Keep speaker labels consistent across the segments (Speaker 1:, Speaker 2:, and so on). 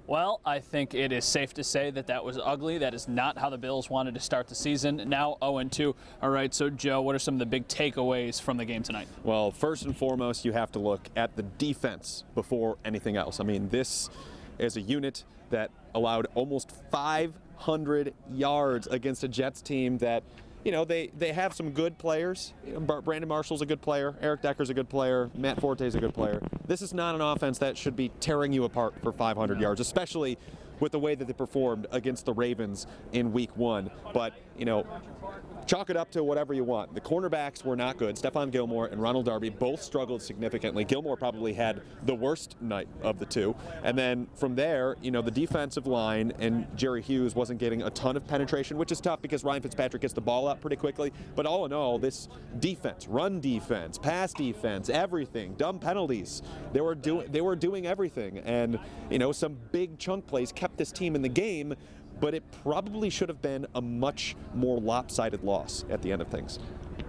Speaker 1: Well, I think it is safe to say that that was ugly. That is not how the Bills wanted to start the season. Now 0-2. All right, so Joe, what are some of the big takeaways from the game tonight?
Speaker 2: Well, first and foremost, you have to look at the defense before anything else. I mean, this is a unit that allowed almost 500 yards against a Jets team that, you know, they have some good players. Brandon Marshall's a good player. Eric Decker's a good player. Matt Forte's a good player. This is not an offense that should be tearing you apart for 500 yards, especially with the way that they performed against the Ravens in week 1. But, you know, chalk it up to whatever you want. The cornerbacks were not good. Stephon Gilmore and Ronald Darby both struggled significantly. Gilmore probably had the worst night of the two. And then from there, you know, the defensive line and Jerry Hughes wasn't getting a ton of penetration, which is tough because Ryan Fitzpatrick gets the ball out pretty quickly. But all in all, this defense, run defense, pass defense, everything, dumb penalties, they were doing everything. And, you know, some big chunk plays kept this team in the game, but it probably should have been a much more lopsided loss at the end of things.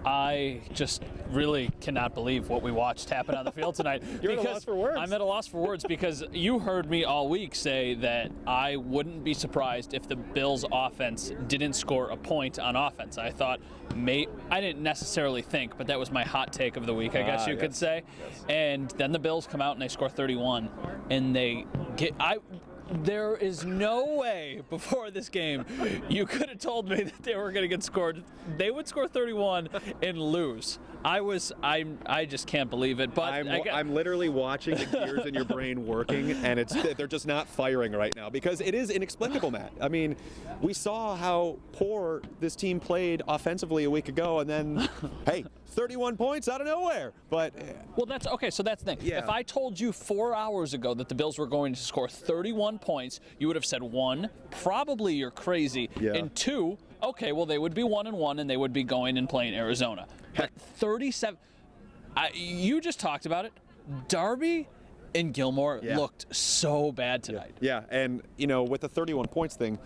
Speaker 1: I just really cannot believe what we watched happen on the field tonight.
Speaker 2: You're at a loss for words.
Speaker 1: I'm at a loss for words because you heard me all week say that I wouldn't be surprised if the Bills' offense didn't score a point on offense. I thought, I didn't necessarily think, but that was my hot take of the week, I guess you could say. Yes. And then the Bills come out and they score 31, and they get There is no way before this game you could have told me that they were going to get scored. They would score 31 and lose. I just can't believe it. But
Speaker 2: I'm literally watching the gears in your brain working, and they're just not firing right now because it is inexplicable, Matt. I mean, we saw how poor this team played offensively a week ago, and then, hey, 31 points out of nowhere. But
Speaker 1: well, that's okay. So that's the thing.
Speaker 2: Yeah.
Speaker 1: If I told you 4 hours ago that the Bills were going to score 31 points, you would have said, 1, probably you're crazy, and 2, okay, well, they would be 1-1 and they would be going and playing Arizona. But 37, you just talked about it. Darby and Gilmore looked so bad tonight.
Speaker 2: Yeah, and you know, with the 31 points thing,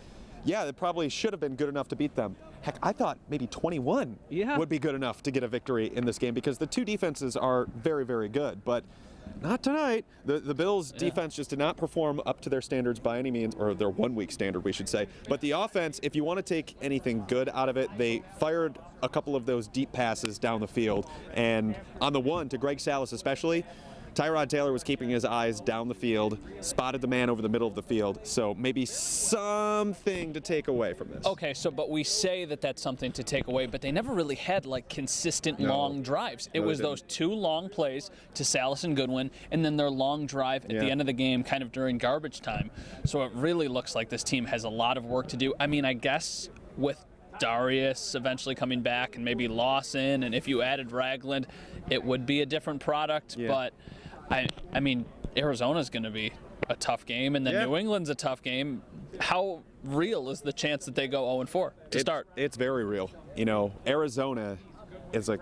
Speaker 2: it probably should have been good enough to beat them. Heck, I thought maybe 21 would be good enough to get a victory in this game because the two defenses are very, very good, but not tonight. The Bills' defense just did not perform up to their standards by any means, or their 1 week standard, we should say. But the offense, if you want to take anything good out of it, they fired a couple of those deep passes down the field. And on the one, to Greg Salas especially, Tyrod Taylor was keeping his eyes down the field, spotted the man over the middle of the field, so maybe something to take away from this.
Speaker 1: Okay, but we say that that's something to take away, but they never really had like consistent long drives. It was those 2 long plays to Salas and Goodwin, and then their long drive at the end of the game kind of during garbage time. So it really looks like this team has a lot of work to do. I mean, I guess with Darius eventually coming back and maybe Lawson, and if you added Ragland, it would be a different product, but I mean, Arizona's going to be a tough game, and then New England's a tough game. How real is the chance that they go 0-4 to start?
Speaker 2: It's very real. You know, Arizona is a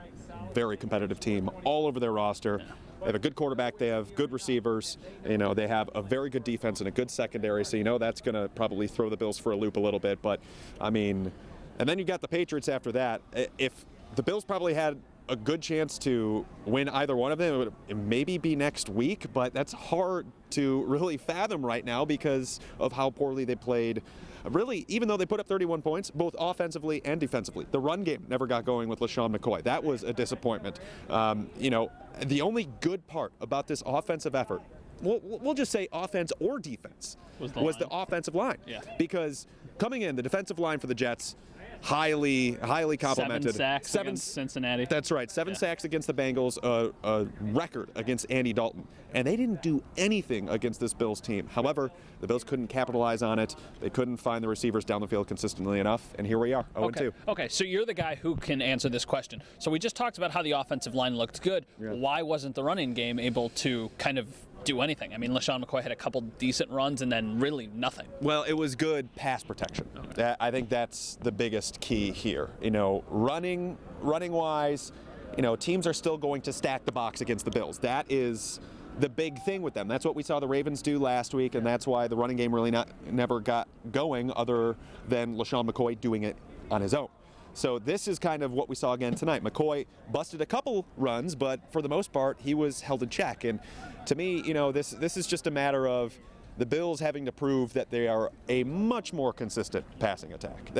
Speaker 2: very competitive team all over their roster. They have a good quarterback. They have good receivers. You know, they have a very good defense and a good secondary. So, you know, that's going to probably throw the Bills for a loop a little bit. But, I mean, and then you got the Patriots after that. If the Bills probably had a good chance to win either one of them, it would maybe be next week, but that's hard to really fathom right now because of how poorly they played. Really, even though they put up 31 points, both offensively and defensively. The run game never got going with LaShawn McCoy. That was a disappointment. You know, the only good part about this offensive effort, we'll just say offense or defense, was the offensive line.
Speaker 1: Yeah.
Speaker 2: Because coming in, the defensive line for the Jets, highly complimented.
Speaker 1: 7 sacks against Cincinnati.
Speaker 2: That's right. 7 sacks against the Bengals, a record against Andy Dalton. And they didn't do anything against this Bills team. However, the Bills couldn't capitalize on it. They couldn't find the receivers down the field consistently enough. And here we are, 0-2.
Speaker 1: Okay, so you're the guy who can answer this question. So we just talked about how the offensive line looked good. Yeah. Why wasn't the running game able to kind of do anything? I mean, LaShawn McCoy had a couple decent runs and then really nothing.
Speaker 2: Well, it was good pass protection. Okay. I think that's the biggest key here. You know, running wise, you know, teams are still going to stack the box against the Bills. That is the big thing with them. That's what we saw the Ravens do last week, and that's why the running game really never got going other than LaShawn McCoy doing it on his own. So this is kind of what we saw again tonight. McCoy busted a couple runs, but for the most part, he was held in check. And to me, you know, this is just a matter of the Bills having to prove that they are a much more consistent passing attack.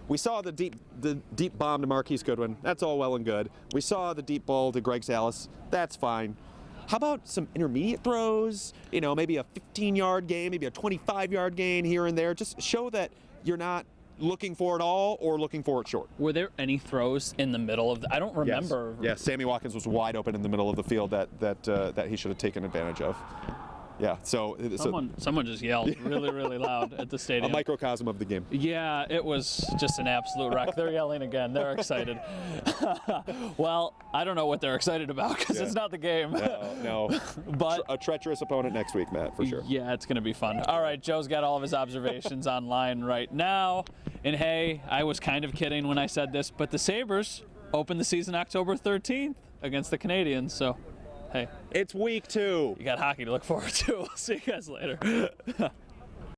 Speaker 2: We saw the deep bomb to Marquise Goodwin. That's all well and good. We saw the deep ball to Greg Salas. That's fine. How about some intermediate throws? Maybe a 15-yard gain, maybe a 25-yard gain here and there. Just show that you're not looking for it all or looking for it short.
Speaker 1: Were there any throws in the middle of I don't remember.
Speaker 2: Yes, Sammy Watkins was wide open in the middle of the field that he should have taken advantage of. Yeah,
Speaker 1: someone just yelled really, really loud at the stadium.
Speaker 2: A microcosm of the game.
Speaker 1: Yeah, it was just an absolute wreck. They're yelling again. They're excited. Well, I don't know what they're excited about because it's not the game.
Speaker 2: No.
Speaker 1: But
Speaker 2: a treacherous opponent next week, Matt, for sure.
Speaker 1: Yeah, it's going to be fun. All right, Joe's got all of his observations online right now. And hey, I was kind of kidding when I said this, but the Sabres open the season October 13th against the Canadiens, so hey.
Speaker 2: It's week 2.
Speaker 1: You got hockey to look forward to. We'll see you guys later.